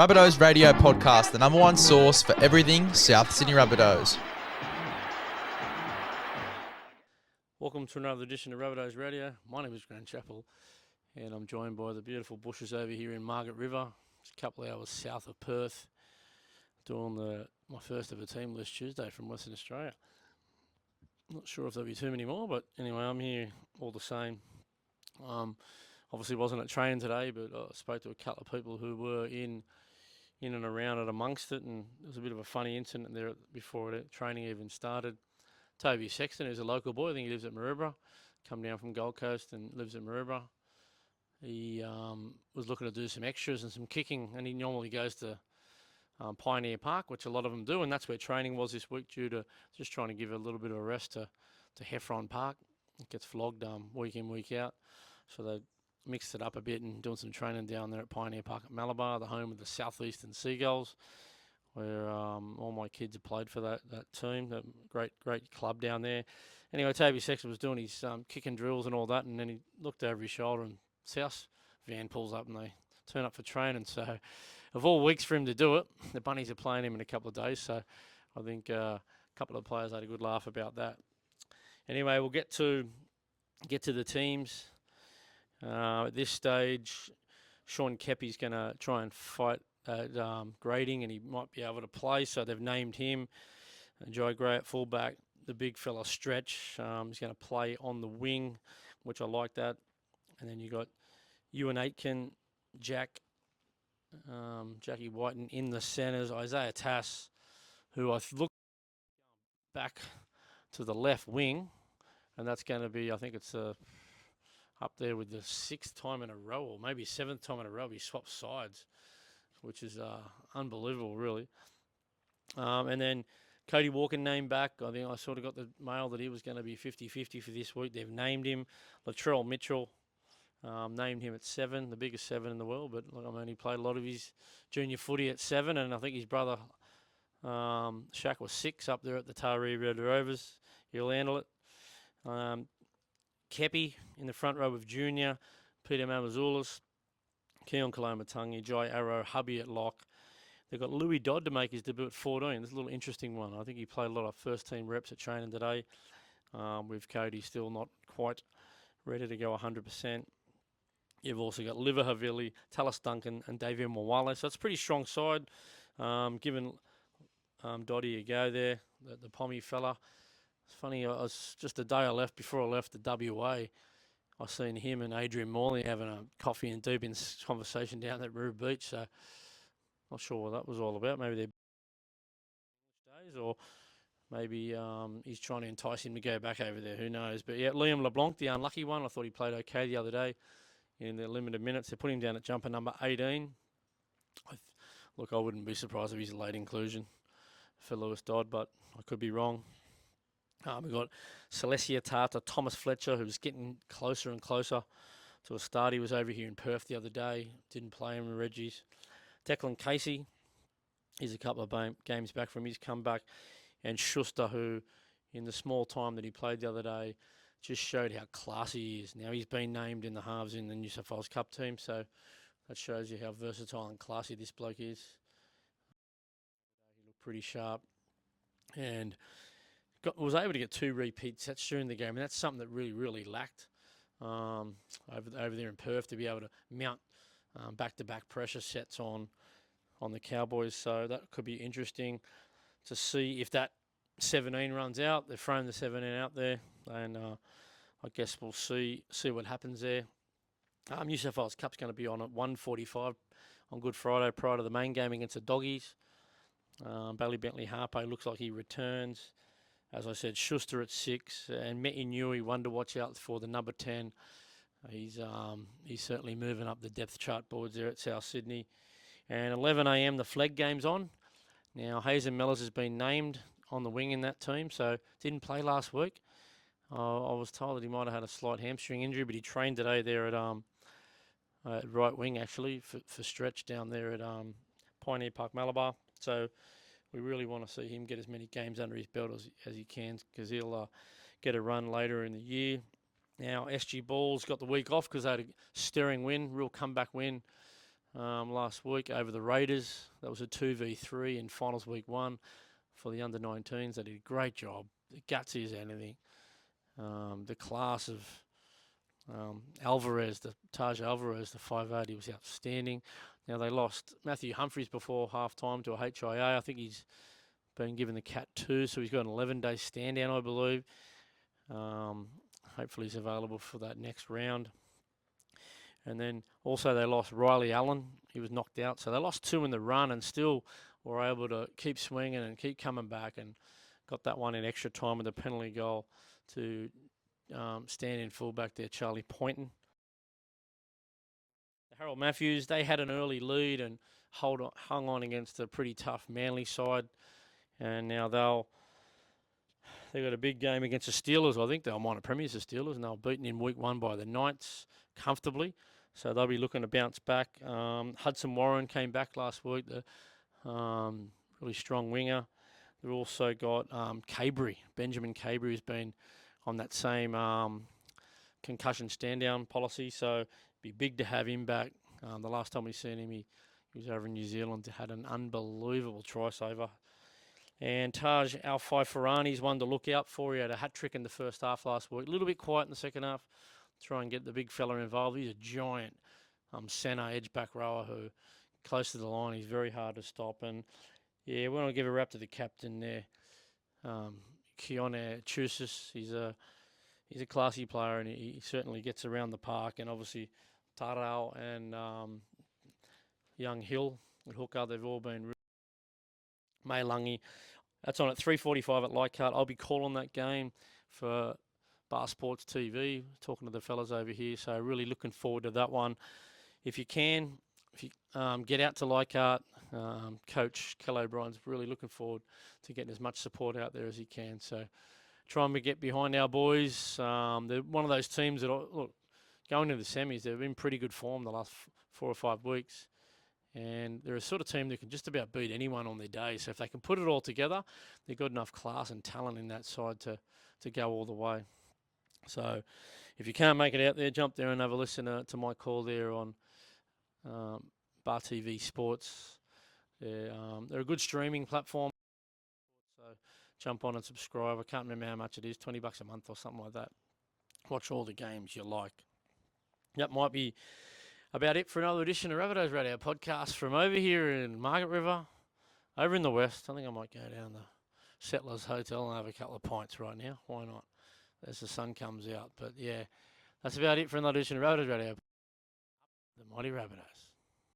Rabbitohs Radio Podcast, the number one source for everything South Sydney Rabbitohs. Welcome to another edition of Rabbitohs Radio. My name is Grant Chappell, and I'm joined by the beautiful bushes over here in Margaret River. It's a couple of hours south of Perth, doing my first ever team list Tuesday from Western Australia. Not sure if there'll be too many more, but anyway, I'm here all the same. Obviously wasn't at training today, but I spoke to a couple of people who were in and around it amongst it, and there was a bit of a funny incident there before training even started. Toby Sexton, who's a local boy, I think he lives at Maroubra, come down from Gold Coast and lives at Maroubra. He was looking to do some extras and some kicking, and he normally goes to Pioneer Park, which a lot of them do, and that's where training was this week due to just trying to give a little bit of a rest to Heffron Park. It gets flogged week in, week out, so they mixed it up a bit and doing some training down there at Pioneer Park at Malabar, the home of the Southeastern Seagulls, where all my kids have played for that team, that great club down there. Anyway, Toby Sexton was doing his kicking drills and all that, and then he looked over his shoulder and South van pulls up and they turn up for training. So of all weeks for him to do it, the Bunnies are playing him in a couple of days, so I think a couple of players had a good laugh about that. Anyway, we'll get to the teams. At this stage, Sean Kepi's going to try and fight at grading, and he might be able to play, so they've named him. Jai Gray at fullback, the big fella Stretch. He's going to play on the wing, which I like that. And then you got Ewan Aitken, Jackie Whiten in the centres, Isaiah Tass, who I look back to the left wing, and that's going to be, I think it's up there with the sixth time in a row, or maybe seventh time in a row he swapped sides, which is unbelievable, really. And then Cody Walker named back. I think I sort of got the mail that he was going to be 50-50 for this week. They've named him. Latrell Mitchell named him at 7, the biggest 7 in the world, but he played a lot of his junior footy at 7, and I think his brother Shaq was 6 up there at the Taree Red Rovers. He'll handle it. Kepi in the front row with Junior, Peter Mamazoulis, Keon Kalomatangi, Jai Arrow, Hubby at lock. They've got Louis Dodd to make his debut at 14. This is a little interesting one. I think he played a lot of first-team reps at training today, with Cody still not quite ready to go 100%. You've also got Liver Havili, Tallis Duncan, and David Mwale. So it's a pretty strong side, given Doddy a go there, the Pommy fella. It's funny, I was just a day before I left the WA, I seen him and Adrian Morley having a coffee and deep in conversation down at Roo Beach, so not sure what that was all about. Maybe they're days, or maybe he's trying to entice him to go back over there, who knows. But yeah, Liam LeBlanc, the unlucky one, I thought he played okay the other day in the limited minutes. They put him down at jumper number 18. Look, I wouldn't be surprised if he's a late inclusion for Lewis Dodd, but I could be wrong. We've got Celestia Tata, Thomas Fletcher, who's getting closer and closer to a start. He was over here in Perth the other day. Didn't play him in Reggie's. Declan Casey, he's a couple of games back from his comeback. And Schuster, who in the small time that he played the other day, just showed how classy he is. Now, he's been named in the halves in the New South Wales Cup team, so that shows you how versatile and classy this bloke is. He looked pretty sharp. And was able to get 2 repeat sets during the game, and that's something that really lacked over there in Perth, to be able to mount back-to-back pressure sets on the Cowboys. So that could be interesting to see if that 17 runs out. They're throwing the 17 out there, and I guess we'll see what happens there. New South Wales Cup's going to be on at 1:45 on Good Friday prior to the main game against the Doggies. Bailey Bentley Harper looks like he returns. As I said, Schuster at 6, and Meti Nui, one to watch out for, the number 10. He's certainly moving up the depth chart boards there at South Sydney. And 11 a.m. the flag game's on. Now, Hazen Mellors has been named on the wing in that team, so didn't play last week. I was told that he might have had a slight hamstring injury, but he trained today there at right wing, actually, for Stretch down there at Pioneer Park, Malabar. So we really want to see him get as many games under his belt as he can, because he'll get a run later in the year. Now, SG Ball's got the week off because they had a stirring win, real comeback win last week over the Raiders. That was a 2v3 in finals week 1 for the under-19s. They did a great job. The gutsy as anything. The class of Alvarez, the Taj Alvarez, the 5'8", was outstanding. Now they lost Matthew Humphries before half-time to a HIA. I think he's been given the Cat 2, so he's got an 11-day stand-down, I believe. Hopefully he's available for that next round. And then also they lost Riley Allen. He was knocked out. So they lost 2 in the run and still were able to keep swinging and keep coming back and got that one in extra time with a penalty goal to stand in fullback there, Charlie Poynton. Harold Matthews, they had an early lead and hung on against a pretty tough Manly side. And now they've got a big game against the Steelers. I think they were minor premiers, the Steelers, and they were beaten in week 1 by the Knights comfortably. So they'll be looking to bounce back. Hudson Warren came back last week, the really strong winger. They've also got Benjamin Cabry has been on that same concussion stand-down policy, so it'd be big to have him back. The last time we seen him, he was over in New Zealand, had an unbelievable try-saver. And Taj Al-Faifarani's one to look out for. He had a hat-trick in the first half last week. A little bit quiet in the second half. Try and get the big fella involved. He's a giant centre edge back rower who, close to the line, he's very hard to stop. And yeah, we want to give a rap to the captain there, Keone Chusis. He's a classy player, and he certainly gets around the park. And obviously, Tarao and Young Hill at hooker, they've all been May Lungi. That's on at 3:45 at Leichhardt. I'll be calling that game for Bar Sports TV, talking to the fellas over here. So really looking forward to that one. If you get out to Leichhardt, Coach Kel O'Brien's really looking forward to getting as much support out there as he can. So trying to get behind our boys. They're one of those teams that, look, going to the semis, they've been pretty good form the last 4 or 5 weeks. And they're a sort of team that can just about beat anyone on their day. So if they can put it all together, they've got enough class and talent in that side to go all the way. So if you can't make it out there, jump there and have a listen to my call there on Bar TV Sports. They're a good streaming platform. So jump on and subscribe. I can't remember how much it is, $20 a month or something like that. Watch all the games you like. That might be about it for another edition of Rabbitohs Radio podcast from over here in Margaret River, over in the west. I think I might go down the Settlers Hotel and have a couple of pints right now. Why not? As the sun comes out. But yeah, that's about it for another edition of Rabbitohs Radio. The Mighty Rabbitohs.